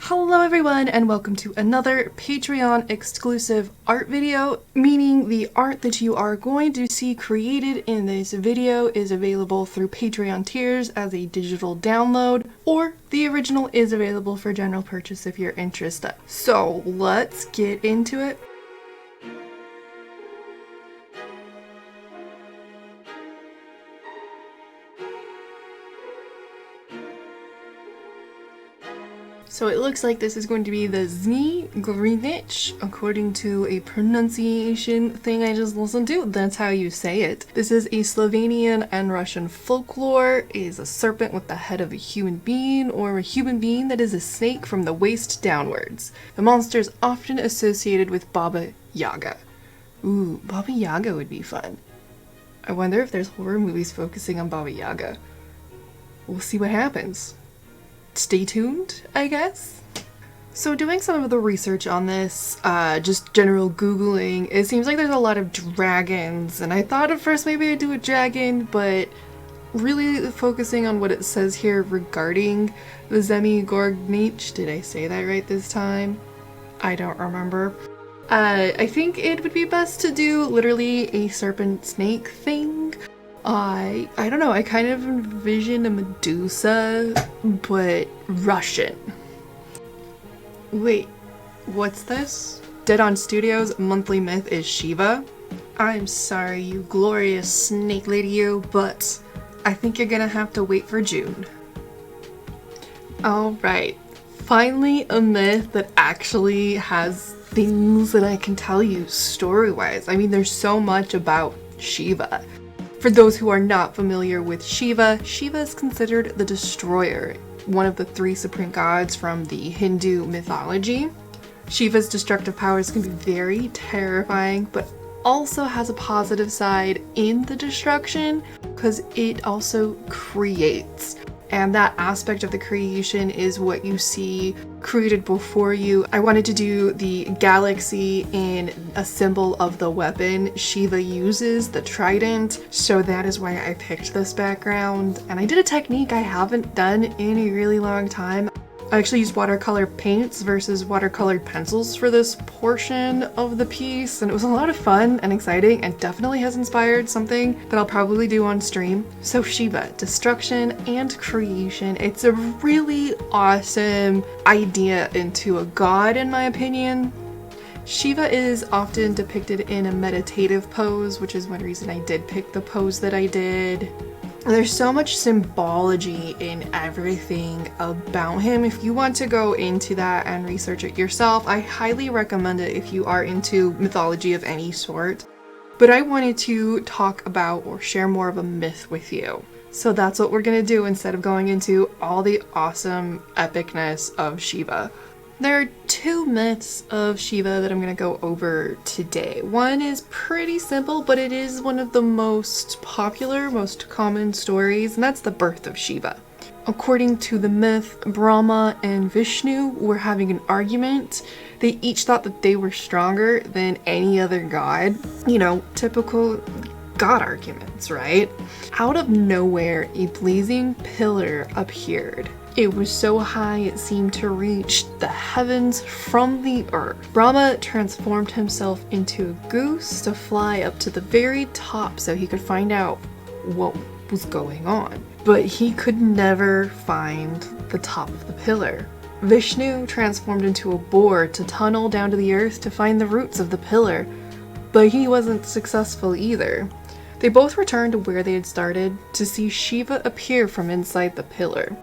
Hello everyone and welcome to another Patreon exclusive art video, meaning the art that you are going to see created in this video is available through Patreon tiers as a digital download, or the original is available for general purchase if you're interested. So let's get into it. So it looks like this is going to be the Zni Grinich, according to a pronunciation thing I just listened to. That's how you say it. This is a Slovenian and Russian folklore. It is a serpent with the head of a human being, or a human being that is a snake from the waist downwards. The monster is often associated with Baba Yaga. Ooh, Baba Yaga would be fun. I wonder if there's horror movies focusing on Baba Yaga. We'll see what happens. Stay tuned, I guess. So doing some of the research on this, just general Googling, it seems like there's a lot of dragons, and I thought at first maybe I'd do a dragon, but really focusing on what it says here regarding the Zni Grinich, did I say that right this time? I don't remember. I think it would be best to do literally a serpent snake thing. I don't know, I kind of envision a Medusa, but Russian. Wait, what's this? Dead On Studios' monthly myth is Shiva. I'm sorry, you glorious snake lady you, but I think you're gonna have to wait for June. Alright, finally a myth that actually has things that I can tell you story-wise. I mean, there's so much about Shiva. For those who are not familiar with Shiva, Shiva is considered the destroyer, one of the three supreme gods from the Hindu mythology. Shiva's destructive powers can be very terrifying, but also has a positive side in the destruction because it also creates. And that aspect of the creation is what you see created before you. I wanted to do the galaxy in a symbol of the weapon Shiva uses, the trident, so that is why I picked this background. And I did a technique I haven't done in a really long time. I actually used watercolor paints versus watercolored pencils for this portion of the piece, and it was a lot of fun and exciting and definitely has inspired something that I'll probably do on stream. So Shiva, destruction and creation. It's a really awesome idea into a god in my opinion. Shiva is often depicted in a meditative pose, which is one reason I did pick the pose that I did. There's so much symbology in everything about him. If you want to go into that and research it yourself, I highly recommend it if you are into mythology of any sort. But I wanted to talk about or share more of a myth with you. So that's what we're gonna do instead of going into all the awesome epicness of Shiva. There are two myths of Shiva that I'm going to go over today. One is pretty simple, but it is one of the most popular, most common stories, and that's the birth of Shiva. According to the myth, Brahma and Vishnu were having an argument. They each thought that they were stronger than any other god. You know, typical god arguments, right? Out of nowhere, a blazing pillar appeared. It was so high it seemed to reach the heavens from the earth. Brahma transformed himself into a goose to fly up to the very top so he could find out what was going on. But he could never find the top of the pillar. Vishnu transformed into a boar to tunnel down to the earth to find the roots of the pillar, but he wasn't successful either. They both returned to where they had started to see Shiva appear from inside the pillar.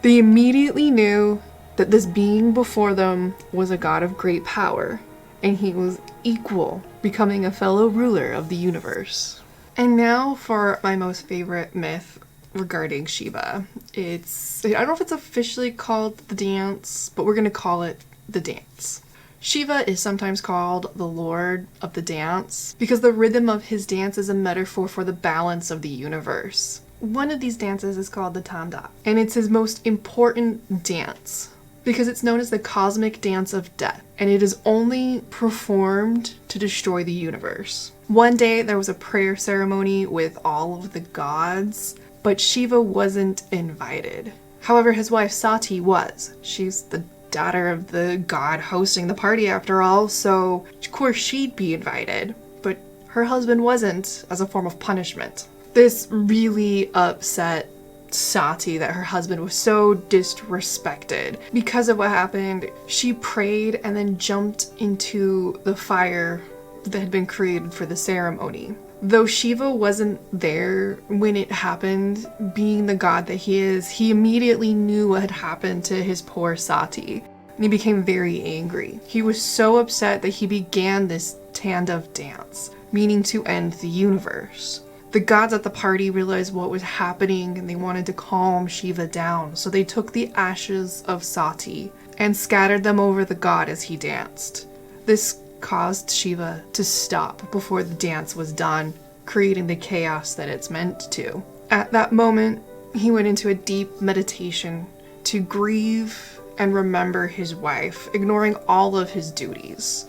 They immediately knew that this being before them was a god of great power, and he was equal, becoming a fellow ruler of the universe. And now for my most favorite myth regarding Shiva. I don't know if it's officially called the dance, but we're gonna call it the dance. Shiva is sometimes called the Lord of the Dance because the rhythm of his dance is a metaphor for the balance of the universe. One of these dances is called the Tanda, and it's his most important dance because it's known as the cosmic dance of death, and it is only performed to destroy the universe. One day there was a prayer ceremony with all of the gods, but Shiva wasn't invited. However, his wife Sati was. She's the daughter of the god hosting the party after all, so of course she'd be invited. But her husband wasn't, as a form of punishment. This really upset Sati that her husband was so disrespected. Because of what happened, she prayed and then jumped into the fire that had been created for the ceremony. Though Shiva wasn't there when it happened, being the god that he is, he immediately knew what had happened to his poor Sati, and he became very angry. He was so upset that he began this Tandav dance, meaning to end the universe. The gods at the party realized what was happening and they wanted to calm Shiva down, so they took the ashes of Sati and scattered them over the god as he danced. This caused Shiva to stop before the dance was done, creating the chaos that it's meant to. At that moment, he went into a deep meditation to grieve and remember his wife, ignoring all of his duties.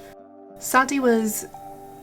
Sati was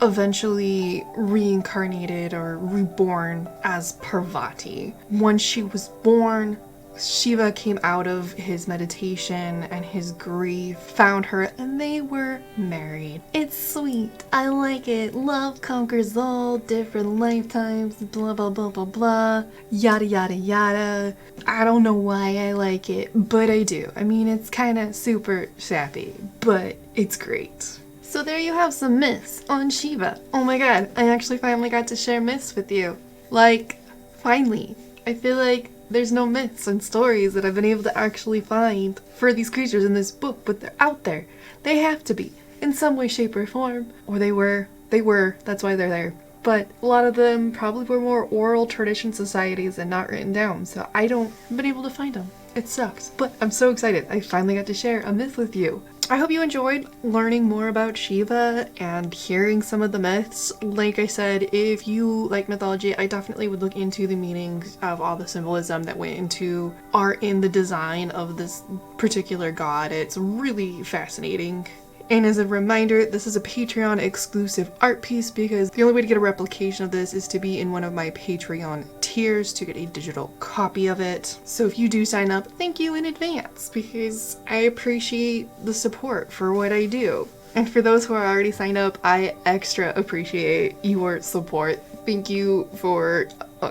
eventually reincarnated or reborn as Parvati. Once she was born, Shiva came out of his meditation and his grief, found her, and they were married. It's sweet. I like it. Love conquers all, different lifetimes, blah blah blah blah blah, yada yada yada. I don't know why I like it, but I do. I mean, it's kind of super sappy, but it's great. So there you have some myths on Shiva. Oh my god, I actually finally got to share myths with you. Like, finally. I feel like there's no myths and stories that I've been able to actually find for these creatures in this book, but they're out there. They have to be, in some way, shape, or form. Or they were, that's why they're there. But a lot of them probably were more oral tradition societies and not written down, so I haven't been able to find them. It sucks, but I'm so excited. I finally got to share a myth with you. I hope you enjoyed learning more about Shiva and hearing some of the myths. Like I said, if you like mythology, I definitely would look into the meanings of all the symbolism that went into art in the design of this particular god. It's really fascinating. And as a reminder, this is a Patreon exclusive art piece because the only way to get a replication of this is to be in one of my Patreon tiers to get a digital copy of it. So if you do sign up, thank you in advance because I appreciate the support for what I do. And for those who are already signed up, I extra appreciate your support. Thank you for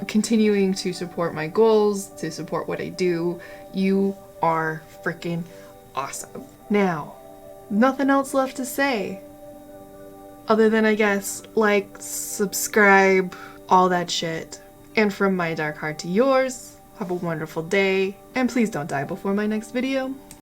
continuing to support my goals, to support what I do. You are freaking awesome. Now, nothing else left to say other than, I guess, like, subscribe, all that shit. And from my dark heart to yours, have a wonderful day, and please don't die before my next video.